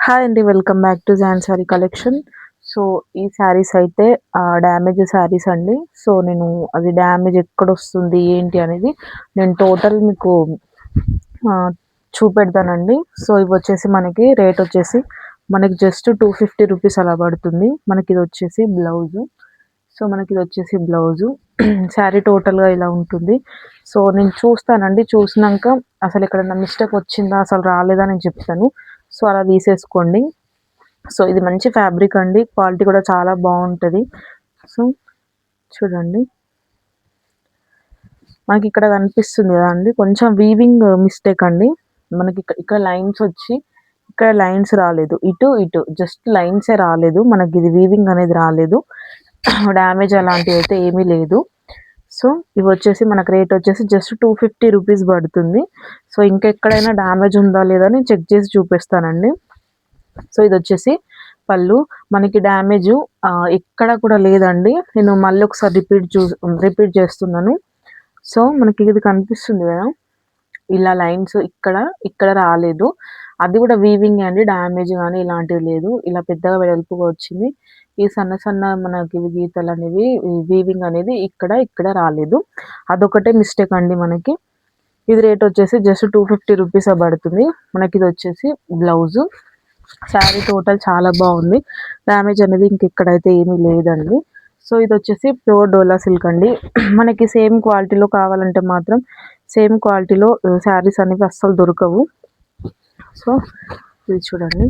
Hi అండి. Welcome back to Jaan sari collection. So, ఈ శారీస్ అయితే డ్యామేజ్ శారీస్ అండి. సో, నేను అది డ్యామేజ్ ఎక్కడొస్తుంది, ఏంటి అనేది నేను టోటల్ మీకు ఆహ్, చూపెడతానండి. సో, ఇవొచ్చేసి మనకి రేట్ వచ్చేసి మనకి జస్ట్ 250 రూపీస్ అలా పడుతుంది. మనకిదొచ్చేసి బ్లౌజు. సో, మనకిదొచ్చేసి బ్లౌజు. శారీ టోటల్‌గా ఇలా ఉంటుంది. సో, నేను చూస్తానండి. చూసినంక అసలెక్కడన్నా మిస్టేక్ వచ్చిందా, అసలు రాలేదా నేను చెప్తాను. సో, అలా తీసేసుకోండి. సో, ఇది మంచి ఫ్యాబ్రిక్ అండి. క్వాలిటీ కూడా చాలా బావుంటది. సో, చూడండి. మనకిక్కడ కనిపిస్తుంది కదండీ! కొంచెం వీవింగ్ మిస్టేక్ అండి. మనకి ఇక్కడ లైన్స్ వచ్చి, ఇక్కడ లైన్స్ రాలేదు. ఇటు, ఇటు జస్ట్ లైన్సే రాలేదు. మనకిది వీవింగ్ అనేది రాలేదు. డ్యామేజ్ అలాంటిదైతే ఏమీ లేదు. సో, ఇవొచ్చేసి మనకు రేట్ వచ్చేసి జస్ట్ 250 రూపీస్ పడుతుంది. సో, ఇంకెక్కడైనా డ్యామేజ్ ఉందా లేదా అని చెక్ చేసి చూపిస్తానండి. సో, ఇదొచ్చేసి పళ్ళు. మనకి డ్యామేజు ఎక్కడ కూడా లేదండి. నేను మళ్ళొకసారి రిపీట్ చేస్తున్నాను. సో, మనకి ఇది కనిపిస్తుంది గదా! ఇలా లైన్స్ ఇక్కడ, ఇక్కడ రాలేదు. అది గూడా వీవింగే అండి. డ్యామేజ్ గానీ ఇలాంటిది లేదు. ఇలా పెద్దగా వెడల్పుగా వచ్చింది. ఈ సన్న సన్న మనకి గీతలనేవి వీవింగ్ అనేది ఇక్కడ, ఇక్కడ రాలేదు. అదొకటే మిస్టేక్ అండి మనకి. ఇది రేట్ వచ్చేసి జస్ట్ 250 రూపీసే పడుతుంది. మనకిదొచ్చేసి బ్లౌజు. శారీ టోటల్ చాలా బావుంది. డ్యామేజ్ అనేది ఇంకెక్కడైతే ఏమీ లేదండి. సో, ఇదొచ్చేసి ప్యూర్ డోలా సిల్క్ అండి. మనకి సేమ్ క్వాలిటీలో కావాలంటే మాత్రం సేమ్ క్వాలిటీలో శారీస్ అనేవి అస్సలు దొరకవు. సో, ఇది చూడండి.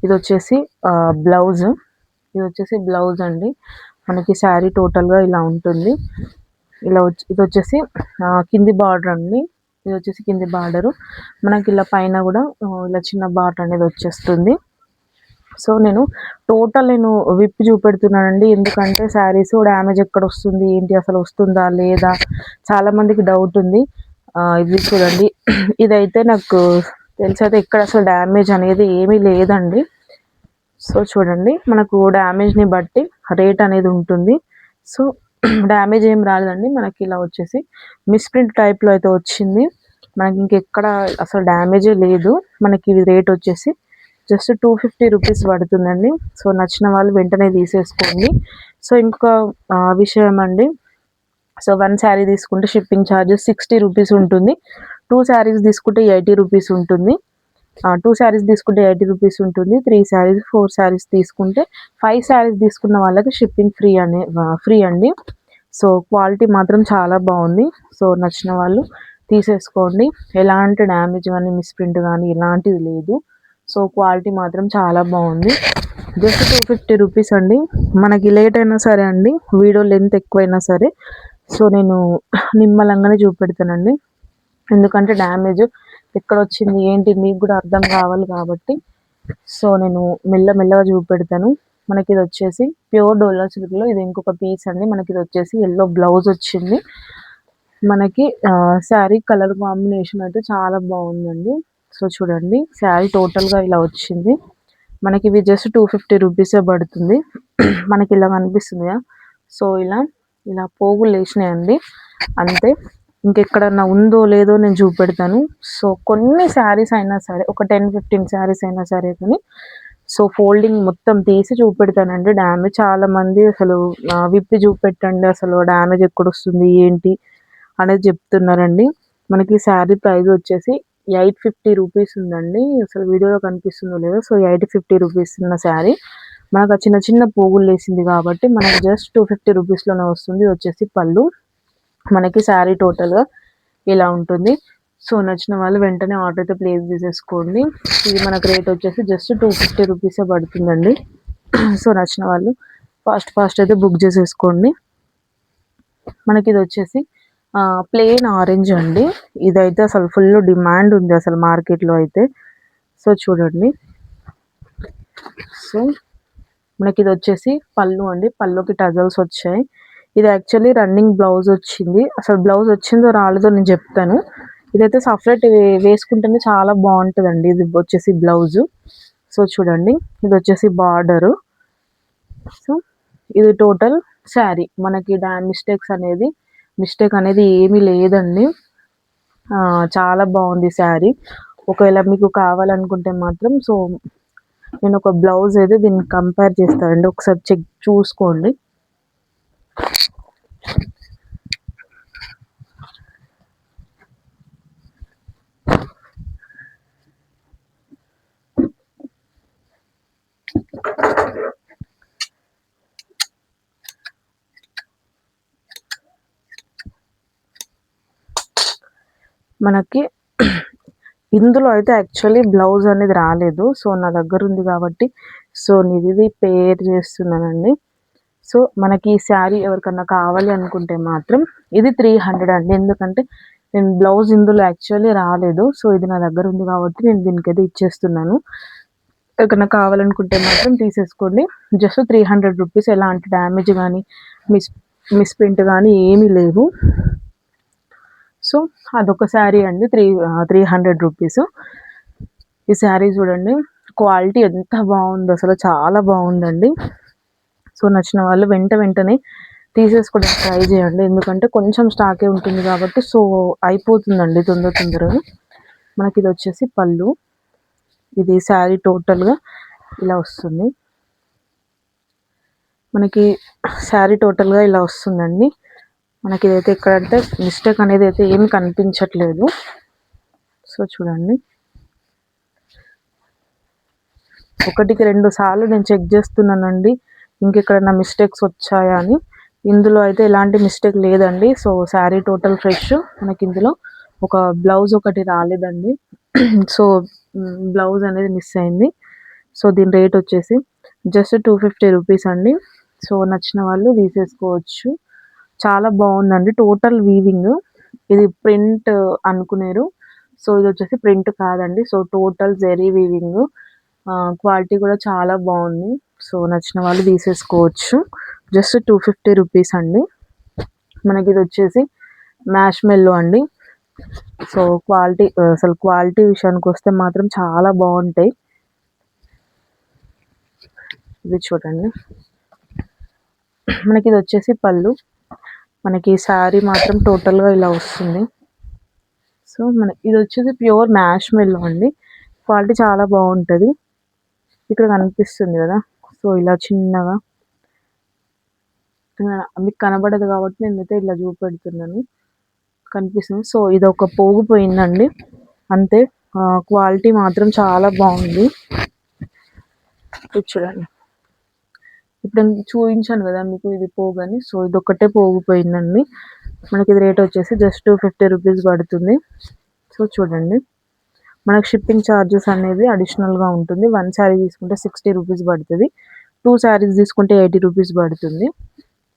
ఇదొచ్చేసి బ్లౌజు. ఇదొచ్చేసి బ్లౌజ్ అండి. మనకి శారీ టోటల్‌గా ఇలా ఉంటుంది. ఇదొచ్చేసి కింది బార్డర్ అండి. ఇదొచ్చేసి కింది బార్డరు. మనకిలా పైన గూడా ఇలా చిన్న బార్డర్ అనేది వచ్చేస్తుంది. సో, నేను విప్పి చూపెడుతున్నానండి. ఎందుకంటే శారీస్ డ్యామేజ్ ఎక్కడొస్తుంది, ఏంటి అసలు వస్తుందా లేదా చాలా మందికి డౌట్ ఉంది. ఇది చూడండి. ఇదైతే నాకు తెలిసైతే ఎక్కడ అసలు డ్యామేజ్ అనేది ఏమీ లేదండి. సో, చూడండి. మనకు డ్యామేజ్‌ని బట్టి రేట్ అనేది ఉంటుంది. సో, డ్యామేజ్ ఏం రాలేదండి. మనకి ఇలా వచ్చేసి మిస్‌ప్రింట్ టైప్‌లో అయితే వచ్చింది. మనకి ఇంకెక్కడ అసలు డ్యామేజే లేదు. మనకి ఇది రేట్ వచ్చేసి జస్ట్ 250 రూపీస్ పడుతుందండి. సో, నచ్చిన వాళ్ళు వెంటనే తీసేసుకోండి. సో, ఇంకొక విషయం అండి. సో, 1 శారీ తీసుకుంటే షిప్పింగ్ ఛార్జెస్ 60 రూపీస్ ఉంటుంది. 2 శారీస్ తీసుకుంటే 80 రూపీస్ ఉంటుంది. 2 శారీస్ తీసుకుంటే 80 రూపీస్ ఉంటుంది. 3 శారీస్, 4 శారీస్ తీసుకుంటే 5 శారీస్ తీసుకున్న వాళ్ళకి షిప్పింగ్ ఫ్రీ అండి. సో, క్వాలిటీ మాత్రం చాలా బావుంది. సో, నచ్చిన వాళ్ళు తీసేసుకోండి. ఎలాంటి డ్యామేజ్ గానీ, మిస్‌ప్రింట్ గానీ ఎలాంటిది లేదు. సో, క్వాలిటీ మాత్రం చాలా బావుంది. జస్ట్ 250 రూపీస్ అండి. మనకి లేట్ అయినా సరే అండి, వీడియో లెంత్ ఎక్కువైనా సరే, సో, నేను నిమ్మలంగానే చూపెడతానండి. ఎందుకంటే డ్యామేజ్ ఎక్కడొచ్చింది, ఏంటి మీకు గూడా అర్థం కావాలి కాబట్టి, సో, నేను మెల్లగా చూపెడతాను. మనకిదొచ్చేసి ప్యూర్ డోలా సిల్క్‌లో ఇది ఇంకొక పీస్ అండి. మనకిదొచ్చేసి యెల్లో బ్లౌజ్ వచ్చింది. మనకి శారీ కలర్ కాంబినేషన్ అయితే చాలా బావుందండి. సో, చూడండి. శారీ టోటల్‌గా ఇలా వచ్చింది. మనకివి జస్ట్ 250 రూపీసే పడుతుంది. మనకిలా కనిపిస్తుందిగా. సో, ఇలా పోగులేసినాయండి. అంతే. ఇంకెక్కడన్నా ఉందో లేదో నేను చూపెడతాను. సో, కొన్ని శారీస్ అయినా సరే ఒక 10, 15 శారీస్ అయినా సరే కానీ సో, ఫోల్డింగ్ మొత్తం తీసి చూపెడతానండి. చాలామంది అసలు విప్పి చూపెట్టండి, అసలు డ్యామేజ్ ఎక్కడొస్తుంది, ఏంటి అనేది చెప్తున్నారండి. మనకి శారీ ప్రైస్ వచ్చేసి 850 రూపీస్ ఉందండి. అసలు వీడియోలో కనిపిస్తుందో లేదో. సో, 850 రూపీస్ ఉన్న శారీ మనకు ఆ చిన్న చిన్న పోగులేసింది కాబట్టి మనకు జస్ట్ 250 రూపీస్‌లోనే వస్తుంది. ఇది వచ్చేసి పళ్ళు. మనకి శారీ టోటల్‌గా ఇలా ఉంటుంది. సో, నచ్చిన వాళ్ళు వెంటనే ఆర్డర్ అయితే ప్లేస్ చేసేసుకోండి. ఇది మనకు రేట్ వచ్చేసి జస్ట్ 250 రూపీసే పడుతుందండి. సో, నచ్చిన వాళ్ళు ఫాస్ట్ అయితే బుక్ చేసేసుకోండి. మనకిది వచ్చేసి ప్లెయిన్ ఆరెంజ్ అండి. ఇదైతే అసలు ఫుల్ డిమాండ్ ఉంది అసలు మార్కెట్‌లో అయితే. సో, చూడండి. సో, మనకిదొచ్చేసి పళ్ళు అండి. పళ్ళుకి టజల్స్ వచ్చాయి. ఇది యాక్చువల్లీ రన్నింగ్ బ్లౌజ్ వచ్చింది. అసలు బ్లౌజ్ వచ్చిందో రాలేదో నేను చెప్తాను. ఇదైతే సెపరేట్ వేసుకుంటేనే చాలా బావుంటదండి. ఇది వచ్చేసి బ్లౌజు. సో, చూడండి. ఇదొచ్చేసి బార్డరు. సో, ఇది టోటల్ శారీ. మనకి మిస్టేక్ అనేది ఏమీ లేదండి. చాలా బావుంది శారీ. ఒకవేళ మీకు కావాలనుకుంటే మాత్రం సో నేను ఒక బ్లౌజ్ అయితే దీన్ని కంపేర్ చేస్తానండి, ఒకసారి చూసుకోండి. మనకి ఇందులో అయితే యాక్చువల్లీ బ్లౌజ్ అనేది రాలేదు. సో నా దగ్గర ఉంది కాబట్టి సో నేను ఇది పేర్ చేస్తున్నానండి. సో మనకి ఈ శారీ ఎవరికన్నా కావాలి అనుకుంటే మాత్రం ఇది 300 అండి. ఎందుకంటే నేను బ్లౌజ్ ఇందులో యాక్చువల్లీ రాలేదు. సో ఇది నా దగ్గర ఉంది కాబట్టి నేను దీనికైతే ఇచ్చేస్తున్నాను. ఎవరికన్నా కావాలనుకుంటే మాత్రం తీసేసుకోండి. Just 300 rupees. ఎలాంటి డ్యామేజ్ కానీ మిస్ప్రింట్ కానీ ఏమీ లేవు. సో అదొక శారీ అండి, 300 రూపీస్. ఈ శారీ చూడండి, క్వాలిటీ ఎంత బాగుందో, అసలు చాలా బాగుందండి. సో నచ్చిన వాళ్ళు వెంటనే తీసేసుకోవడానికి ట్రై చేయండి, ఎందుకంటే కొంచెం స్టాకే ఉంటుంది కాబట్టి సో అయిపోతుందండి తొందరగా. మనకి ఇది వచ్చేసి పళ్ళు. ఇది శారీ టోటల్గా ఇలా వస్తుంది. మనకి శారీ టోటల్గా ఇలా వస్తుందండి. మనకి ఇదైతే ఎక్కడంటే మిస్టేక్ అనేది అయితే ఏమి కనిపించట్లేదు. సో చూడండి, 1కి 2 సార్లు నేను చెక్ చేస్తున్నానండి ఇంకెక్కడైనా మిస్టేక్స్ వచ్చాయా అని. ఇందులో అయితే ఎలాంటి మిస్టేక్ లేదండి. So sari total fresh. మనకి ఇందులో ఒక బ్లౌజ్ ఒకటి రాలేదండి. సో బ్లౌజ్ అనేది మిస్ అయింది. సో దీని రేట్ వచ్చేసి జస్ట్ 250 రూపీస్ అండి. సో నచ్చిన వాళ్ళు తీసేసుకోవచ్చు. చాలా బాగుందండి. Total weaving. ఇది ప్రింట్ అనుకునేరు. సో ఇది వచ్చేసి ప్రింట్ కాదండి. So total zari weaving. Quality కూడా చాలా బాగుంది. సో నచ్చిన వాళ్ళు తీసేసుకోవచ్చు. జస్ట్ 250 రూపీస్ అండి. మనకి ఇది వచ్చేసి మ్యాష్ మెల్లో అండి. సో క్వాలిటీ విషయానికి వస్తే మాత్రం చాలా బాగుంటాయి. ఇది చూడండి, మనకి ఇది వచ్చేసి పళ్ళు. మనకి శారీ మాత్రం టోటల్గా ఇలా వస్తుంది. సో ఇది వచ్చేసి ప్యూర్ మ్యాష్ మెల్లో అండి. క్వాలిటీ చాలా బాగుంటుంది. ఇక్కడ కనిపిస్తుంది కదా, సో ఇలా చిన్నగా మీకు కనబడదు కాబట్టి నేనైతే ఇలా చూపెడుతున్నాను, కనిపిస్తుంది. సో ఇది ఒక పోగిపోయిందండి అంతే. క్వాలిటీ మాత్రం చాలా బాగుంది. చూడండి, ఇప్పుడు చూపించాను కదా మీకు ఇది పోగని. సో ఇది ఒక్కటే పోగిపోయిందండి. మనకి ఇది రేట్ వచ్చేసి జస్ట్ 250 రూపీస్ పడుతుంది. సో చూడండి, మనకు షిప్పింగ్ ఛార్జెస్ అనేది అడిషనల్గా ఉంటుంది. 1 శారీ తీసుకుంటే 60 రూపీస్ పడుతుంది. 2 శారీస్ తీసుకుంటే 80 రూపీస్ పడుతుంది.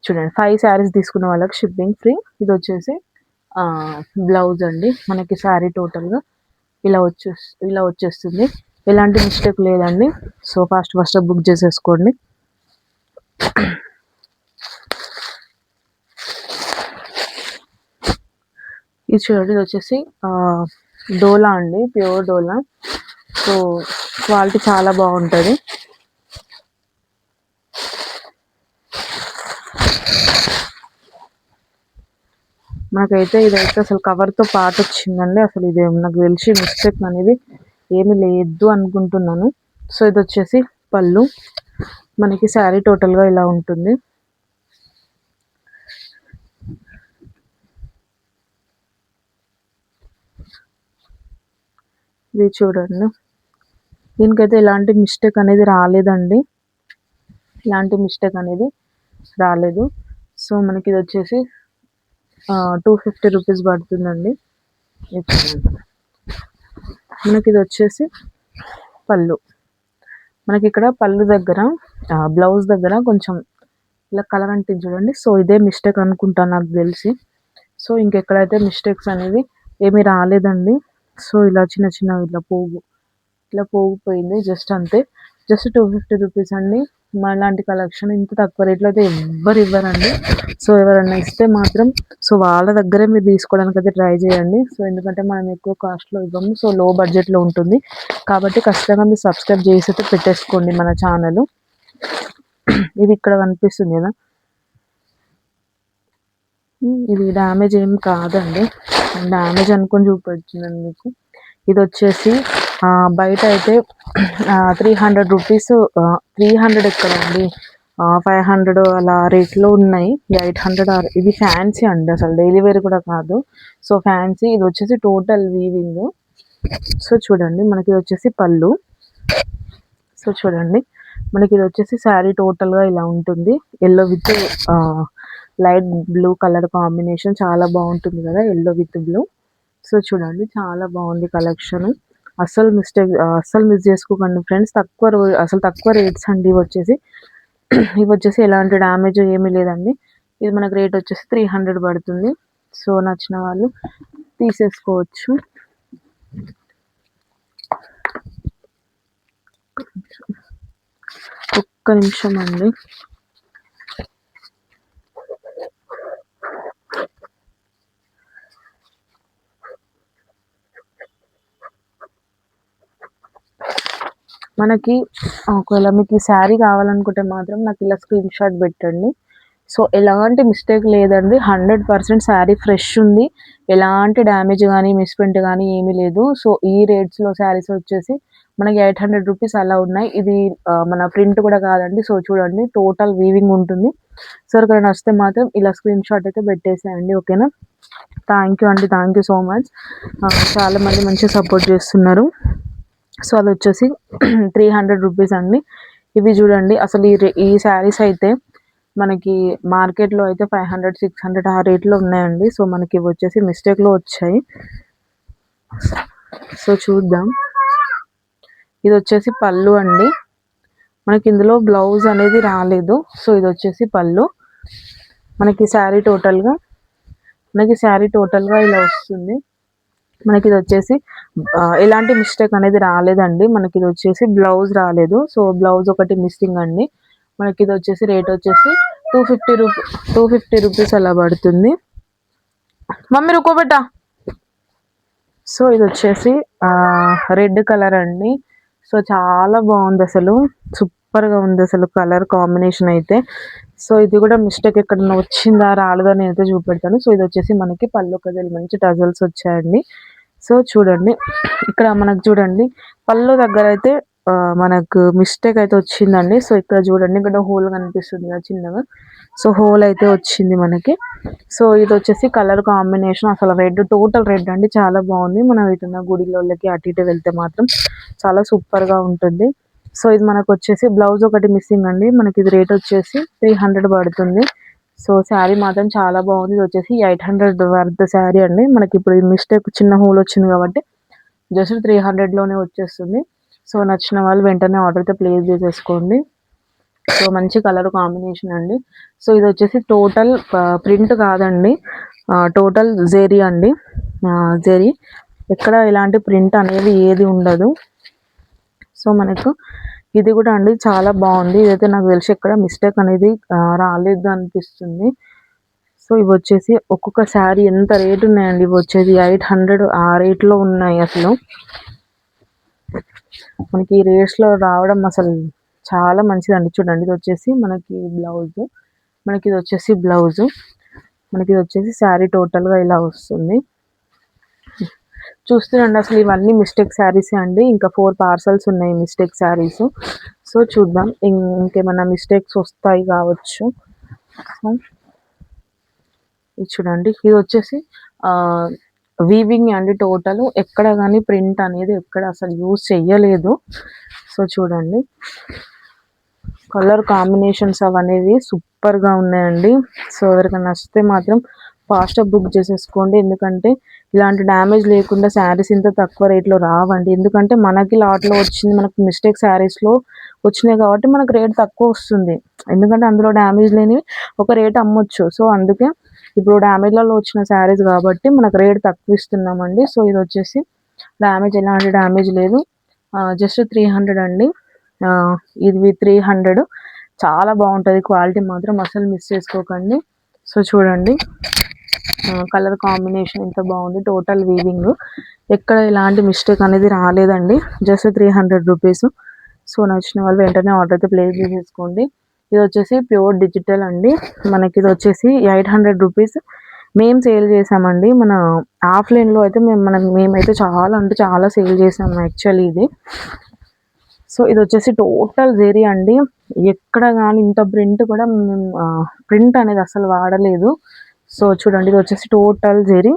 చూడండి, 5 శారీస్ తీసుకున్న వాళ్ళకి షిప్పింగ్ ఫ్రీ. ఇది వచ్చేసి బ్లౌజ్ అండి. మనకి శారీ టోటల్గా ఇలా వచ్చేస్తుంది. ఎలాంటి మిస్టేక్ లేదండి. సో ఫాస్ట్ బుక్ చేసేసుకోండి. ఇది చూడండి, ఇది వచ్చేసి డోలా అండి, ప్యూర్ డోలా. సో క్వాలిటీ చాలా బాగుంటుంది. నాకైతే ఇదైతే అసలు కవర్తో పాటు వచ్చిందండి. అసలు ఇది నాకు తెలిసి మిస్టేక్ అనేది ఏమీ లేదు అనుకుంటున్నాను. సో ఇది వచ్చేసి పళ్ళు. మనకి శారీ టోటల్గా ఇలా ఉంటుంది. ఇది చూడండి, దీనికైతే ఎలాంటి మిస్టేక్ అనేది రాలేదండి. రాలేదు. సో మనకి ఇది వచ్చేసి 250 రూపీస్ పడుతుందండి. మనకి ఇది వచ్చేసి పళ్ళు. మనకి ఇక్కడ పళ్ళు దగ్గర బ్లౌజ్ దగ్గర కొంచెం ఇలా కలర్ అంటింది చూడండి. సో ఇదే మిస్టేక్ అనుకుంటాను నాకు తెలిసి. సో ఇంకెక్కడైతే మిస్టేక్స్ అనేది ఏమీ రాలేదండి. సో ఇలా చిన్న ఇలా పోగిపోయింది జస్ట్ అంతే. జస్ట్ 250 రూపీస్ అండి. ఇలాంటి కలెక్షన్ ఇంత తక్కువ రేట్లో అయితే ఎవ్వరు ఇవ్వరండి. సో ఎవరన్నా ఇస్తే మాత్రం సో వాళ్ళ దగ్గరే మీరు తీసుకోవడానికి అయితే ట్రై చేయండి. సో ఎందుకంటే మనం ఎక్కువ కాస్ట్లో ఇవ్వము. సో లో బడ్జెట్లో ఉంటుంది కాబట్టి ఖచ్చితంగా మీరు సబ్స్క్రైబ్ చేసి అయితే పెట్టేసుకోండి మన ఛానల్. ఇది ఇక్కడ కనిపిస్తుంది కదా, ఇది డ్యామేజ్ ఏం కాదండి. డ్యామేజ్ అనుకొని చూపెడుతున్నాను మీకు. ఇది వచ్చేసి బయట అయితే 300 రూపీస్, 300 ఎక్కడండి, 500 అలా రేట్లో ఉన్నాయి. 800 ఇది ఫ్యాన్సీ అండి, అసలు డైలీ వేర్ కూడా కాదు. So fancy. ఇది వచ్చేసి టోటల్ వీవింగ్. సో చూడండి, మనకి ఇది వచ్చేసి పళ్ళు. సో చూడండి, మనకి ఇది వచ్చేసి శారీ టోటల్గా ఇలా ఉంటుంది. Yellow with light blue colour combination చాలా బాగుంటుంది కదా, ఎల్లో విత్ బ్లూ. సో చూడండి, చాలా బాగుంది కలెక్షన్. అస్సలు మిస్ చేసుకోకండి ఫ్రెండ్స్. అసలు తక్కువ రేట్స్ అండి ఇవి వచ్చేసి ఎలాంటి డ్యామేజ్ ఏమీ లేదండి. ఇది మనకు రేట్ వచ్చేసి 300 పడుతుంది. సో నచ్చిన వాళ్ళు తీసేసుకోవచ్చు. ఒక్క నిమిషం అండి. మనకి ఒకవేళ మీకు ఈ శారీ కావాలనుకుంటే మాత్రం నాకు ఇలా స్క్రీన్ షాట్ పెట్టండి. సో ఎలాంటి మిస్టేక్ లేదండి, 100% శారీ ఫ్రెష్ ఉంది. ఎలాంటి డ్యామేజ్ కానీ మిస్ప్రింట్ కానీ ఏమీ లేదు. సో ఈ రేట్స్లో శారీస్ వచ్చేసి మనకి 800 రూపీస్ అలా ఉన్నాయి. ఇది మన ప్రింట్ కూడా కాదండి. సో చూడండి, టోటల్ వీవింగ్ ఉంటుంది. సో ఇక్కడ నచ్చితే మాత్రం ఇలా స్క్రీన్ షాట్ అయితే పెట్టేసేయండి, ఓకేనా. థ్యాంక్ యూ అండి, థ్యాంక్ యూ సో మచ్. చాలామంది మంచిగా సపోర్ట్ చేస్తున్నారు. సో అది వచ్చేసి 300 రూపీస్ అండి. ఇవి చూడండి, అసలు ఈ శారీస్ అయితే మనకి మార్కెట్లో అయితే 500, 600 ఆ రేట్లో ఉన్నాయండి. సో మనకి ఇవి వచ్చేసి మిస్టేక్లో వచ్చాయి. సో చూద్దాం. ఇది వచ్చేసి పళ్ళు అండి. మనకి ఇందులో బ్లౌజ్ అనేది రాలేదు. సో ఇది వచ్చేసి పళ్ళు. మనకి శారీ టోటల్గా ఇలా వస్తుంది. మనకి ఇది వచ్చేసి ఎలాంటి మిస్టేక్ అనేది రాలేదండి. మనకి ఇది వచ్చేసి బ్లౌజ్ రాలేదు. సో బ్లౌజ్ ఒకటి మిస్సింగ్ అండి. మనకి ఇది వచ్చేసి రేట్ వచ్చేసి 250 రూపీస్ అలా పడుతుంది. మమ్మీ రుకోబెట్టా. సో ఇది వచ్చేసి రెడ్ కలర్ అండి. సో చాలా బాగుంది, అసలు సూపర్గా ఉంది అసలు కలర్ కాంబినేషన్ అయితే. సో ఇది కూడా మిస్టేక్ ఎక్కడన్నా వచ్చిందా రాలేదా అని అయితే చూపెడతాను. సో ఇది వచ్చేసి మనకి పళ్ళు కదలు మంచి టజల్స్ వచ్చాయండి. సో చూడండి, ఇక్కడ మనకు చూడండి పళ్ళు దగ్గర అయితే మనకు మిస్టేక్ అయితే వచ్చిందండి. సో ఇక్కడ చూడండి, ఇక్కడ హోల్ కనిపిస్తుంది కదా చిన్నగా. సో హోల్ అయితే వచ్చింది మనకి. సో ఇది వచ్చేసి కలర్ కాంబినేషన్ అసలు రెడ్, టోటల్ రెడ్ అండి, చాలా బాగుంది. మనం ఎటున్న గుడిలోకి అటు ఇటు వెళ్తే మాత్రం చాలా సూపర్గా ఉంటుంది. సో ఇది మనకు వచ్చేసి బ్లౌజ్ ఒకటి మిస్సింగ్ అండి. మనకి ఇది రేట్ వచ్చేసి 300 పడుతుంది. సో శారీ మాత్రం చాలా బాగుంది. ఇది వచ్చేసి 800 వర్త్ శారీ అండి. మనకి ఇప్పుడు ఈ మిస్టేక్ చిన్న హోల్ వచ్చింది కాబట్టి జస్ట్ 300లోనే వచ్చేస్తుంది. సో నచ్చిన వాళ్ళు వెంటనే ఆర్డర్ అయితే ప్లేస్ చేసేసుకోండి. సో మంచి కలర్ కాంబినేషన్ అండి. సో ఇది వచ్చేసి టోటల్ ప్రింట్ కాదండి, టోటల్ జెరీ అండి. జెరీ, ఎక్కడ ఇలాంటి ప్రింట్ అనేది ఏది ఉండదు. సో మనకు ఇది కూడా అండి చాలా బాగుంది. ఇదైతే నాకు తెలిసి ఎక్కడ మిస్టేక్ అనేది రాలేదు అనిపిస్తుంది. సో ఇవి వచ్చేసి ఒక్కొక్క శారీ ఎంత రేట్ ఉన్నాయండి. ఇవి వచ్చేసి 800 ఆ రేట్లో ఉన్నాయి. అసలు మనకి ఈ రేట్స్లో రావడం అసలు చాలా మంచిదండి. చూడండి, ఇది వచ్చేసి మనకి బ్లౌజ్, మనకి ఇది వచ్చేసి బ్లౌజు, మనకి ఇది వచ్చేసి శారీ టోటల్గా ఇలా వస్తుంది. చూస్తున్నాండి, అసలు ఇవన్నీ మిస్టేక్ శారీస్ అండి. ఇంకా 4 పార్సల్స్ ఉన్నాయి మిస్టేక్ శారీస్. సో చూద్దాం ఇంకేమైనా మిస్టేక్స్ వస్తాయి కావచ్చు. చూడండి, ఇది వచ్చేసి వీవింగ్ అండి టోటల్. ఎక్కడ కానీ ప్రింట్ అనేది ఎక్కడ అసలు యూజ్ చెయ్యలేదు. సో చూడండి, కలర్ కాంబినేషన్స్ అవనేవి సూపర్గా ఉన్నాయండి. సో ఎవరికైనా నచ్చితే మాత్రం ఫాస్ట్గా బుక్ చేసేసుకోండి. ఎందుకంటే ఇలాంటి డ్యామేజ్ లేకుండా శారీస్ ఇంత తక్కువ రేట్లో రావండి. ఎందుకంటే మనకి లాట్లో వచ్చింది, మనకు మిస్టేక్ శారీస్లో వచ్చినాయి కాబట్టి మనకు రేట్ తక్కువ వస్తుంది. ఎందుకంటే అందులో డ్యామేజ్ లేనివి ఒక రేట్ అమ్మొచ్చు. సో అందుకే ఇప్పుడు డ్యామేజ్లలో వచ్చిన శారీస్ కాబట్టి మనకు రేట్ తక్కువ ఇస్తున్నామండి. సో ఇది వచ్చేసి ఎలాంటి డ్యామేజ్ లేదు, జస్ట్ 300 అండి. ఇది 300 చాలా బాగుంటుంది. క్వాలిటీ మాత్రం అసలు మిస్ చేసుకోకండి. సో చూడండి, కలర్ కాంబినేషన్ ఎంత బాగుంది. టోటల్ వీవింగ్, ఎక్కడ ఎలాంటి మిస్టేక్ అనేది రాలేదండి. Just 300 rupees. సో నచ్చిన వాళ్ళు వెంటనే ఆర్డర్ అయితే ప్లేస్ చేసేసుకోండి. ఇది వచ్చేసి ప్యూర్ డిజిటల్ అండి. మనకి ఇది వచ్చేసి 800 రూపీస్. మేము సేల్ చేసామండి. మన ఆఫ్‌లైన్‌లో అయితే మేమైతే చాలా అంటే చాలా సేల్ చేసాము యాక్చువల్లీ ఇది. సో, ఇదొచ్చేసి టోటల్ జెరీ అండి. ఎక్కడ గాని ఇంత ప్రింట్ కూడా ప్రింట్ అనేది అస్సలు వాడలేదు. సో, చూడండి ఇదొచ్చేసి టోటల్ జెరీ.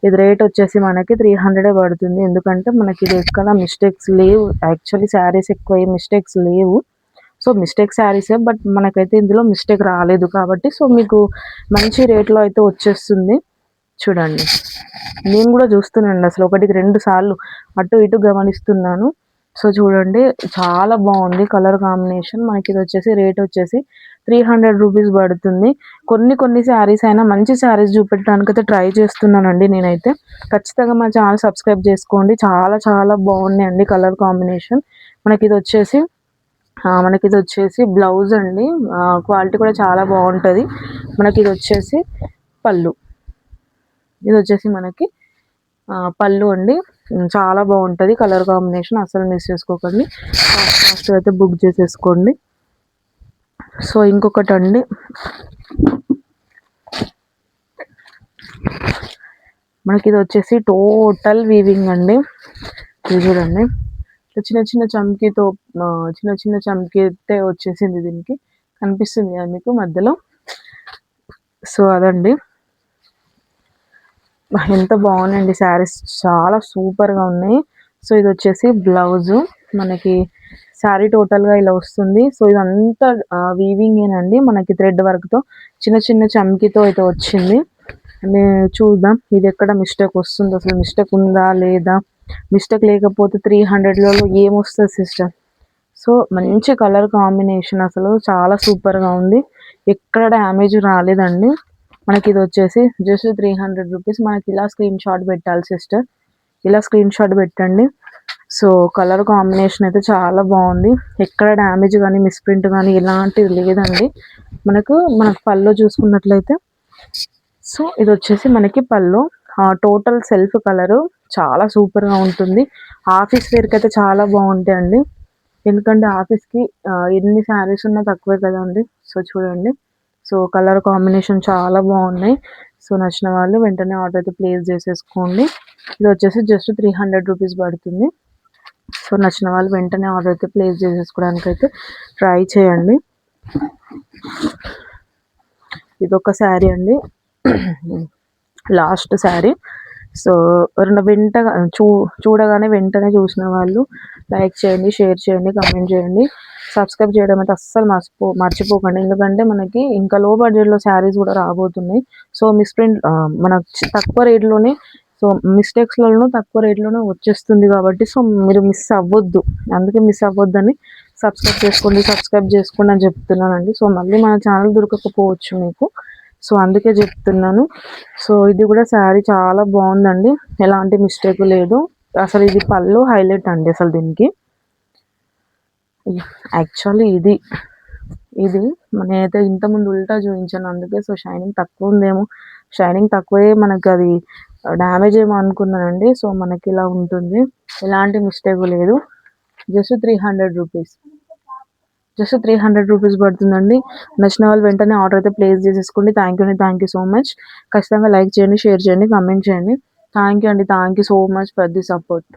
ఇది రేట్ వచ్చేసి మనకి 300 పడుతుంది. ఎందుకంటే మనకి ఇది ఎక్కడ మిస్టేక్స్ లేవు. యాక్చువల్లీ శారీస్ ఎక్కువ ఏం మిస్టేక్స్ లేవు. సో, మిస్టేక్ శారీసే బట్ మనకైతే ఇందులో మిస్టేక్ రాలేదు కాబట్టి సో, మీకు మంచి రేట్‌లో అయితే వచ్చేస్తుంది. చూడండి. నేను గూడా చూస్తున్నానండి అసలు ఒకటికి 2 సార్లు అటు ఇటు గమనిస్తున్నాను. సో, చూడండి చాలా బావుంది కలర్ కాంబినేషన్. మనకిదొచ్చేసి రేట్ వచ్చేసి 300 రూపీస్ పడుతుంది. కొన్ని శారీస్ అయినా మంచి శారీస్ చూపెట్టడానికైతే ట్రై చేస్తున్నానండి నేనైతే. ఖచ్చితంగా మా ఛానల్ సబ్స్క్రైబ్ చేసుకోండి. చాలా చాలా బాగున్నాయండి కలర్ కాంబినేషన్. మనకిదొచ్చేసి మనకిదొచ్చేసి బ్లౌజ్ అండి. క్వాలిటీ కూడా చాలా బావుంటది. మనకిదొచ్చేసి పళ్ళు. ఇదొచ్చేసి మనకి పళ్ళు అండి. చాలా బావుంటది కలర్ కాంబినేషన్. అస్సలు మిస్ చేసుకోకండి. ఫాస్ట్‌గా అయితే బుక్ చేసేసుకోండి. సో, ఇంకొకటండి మనకిదొచ్చేసి టోటల్ వీవింగ్ అండి. ఇది చూడండి. చిన్న చమ్కీతో చిన్న చమ్కీతే వచ్చేసింది దీనికి. కనిపిస్తుంది కదా మీకు మధ్యలో. సో, అదండి. ఎంత బాగున్నాయండి శారీస్. చాలా సూపర్‌గా ఉన్నాయి. సో, ఇదొచ్చేసి బ్లౌజు. మనకి శారీ టోటల్‌గా ఇలా వస్తుంది. సో, ఇదంతా వీవింగేనండి. మనకి థ్రెడ్ వర్క్‌తో చిన్న చమ్కీతో అయితే వచ్చింది. చూద్దాం ఇదెక్కడ మిస్టేక్ వస్తుందో, అసలు మిస్టేక్ ఉందా లేదా? మిస్టేక్ లేకపోతే 300లలో ఏమొస్తది సిస్టర్? సో, మంచి కలర్ కాంబినేషన్ అసలు చాలా సూపర్‌గా ఉంది. ఎక్కడ డ్యామేజ్ రాలేదండి. మనకిదొచ్చేసి జస్ట్ 300 రూపీస్. మనకిలా స్క్రీన్ షాట్ పెట్టాలి సిస్టర్. ఇలా స్క్రీన్ షాట్ పెట్టండి. సో, కలర్ కాంబినేషన్ అయితే చాలా బావుంది. ఎక్కడ డ్యామేజ్ గానీ, మిస్‌ప్రింట్ గానీ ఎలాంటిది లేదండి. మన పళ్ళు చూసుకున్నట్లయితే సో, ఇదొచ్చేసి మనకి పళ్ళు. టోటల్ సెల్ఫ్ కలరు చాలా సూపర్‌గా ఉంటుంది. ఆఫీస్ వేర్‌కైతే చాలా బావుంటాయండి. ఎందుకంటే ఆఫీస్‌కి ఎన్ని శారీస్ ఉన్నా తక్కువే కదండీ. సో, చూడండి. సో, కలర్ కాంబినేషన్ చాలా బావున్నాయి. సో, నచ్చిన వాళ్ళు వెంటనే ఆర్డర్ అయితే ప్లేస్ చేసేసుకోండి. ఇదొచ్చేసి జస్ట్ 300 రూపీస్ పడుతుంది. సో, నచ్చిన వాళ్ళు వెంటనే ఆర్డర్ అయితే ప్లేస్ చేసేసుకోవడానికైతే ట్రై చేయండి. ఇదొక శారీ అండి. లాస్ట్ శారీ. సో, వెంటగా చూడగానే వెంటనే చూసిన వాళ్ళు లైక్ చేయండి, షేర్ చేయండి, కామెంట్ చేయండి. సబ్స్క్రైబ్ చేయడం అయితే అస్సలు మర్చిపోకండి. ఎందుకంటే మనకి ఇంకా లో బడ్జెట్‌లో శారీస్ కూడా రాబోతున్నాయి. సో, మనకు తక్కువ రేట్‌లోనే సో, మిస్టేక్స్‌లోనూ తక్కువ రేట్‌లోనే వచ్చేస్తుంది కాబట్టి సో, మీరు మిస్ అవ్వొద్దు. అందుకే మిస్ అవ్వొద్దని సబ్స్క్రైబ్ చేసుకోండి అని చెప్తున్నానండి. సో, మళ్ళీ మన ఛానల్ దొరకకపోవచ్చు మీకు. సో, అందుకే చెప్తున్నాను. సో, ఇది కూడా శారీ చాలా బావుందండి. ఎలాంటి మిస్టేక్ లేదు. అసలు ఇది పళ్ళు హైలైట్ అండి అసలు దీనికి. యాక్చువల్లీ ఇది నేనైతే ఇంతకుముందు ఉల్టా చూయించాను. అందుకే సో, షైనింగ్ తక్కువుందేమో, షైనింగ్ తక్కువే మనకది డ్యామేజ్ ఏమో అనుకున్నానండి. సో, మనకిలా ఉంటుంది. ఎలాంటి మిస్టేక్ లేదు. Just 300 rupees. జస్ట్ 300 రూపీస్ పడుతుందండి. నచ్చిన వాళ్ళు వెంటనే ఆర్డర్ అయితే ప్లేస్ చేసేసుకోండి. Thank you so much. ఖచ్చితంగా లైక్ చేయండి, షేర్ చేయండి, కామెంట్ చేయండి. థ్యాంక్ యూ అండి. Thank you so much for the support.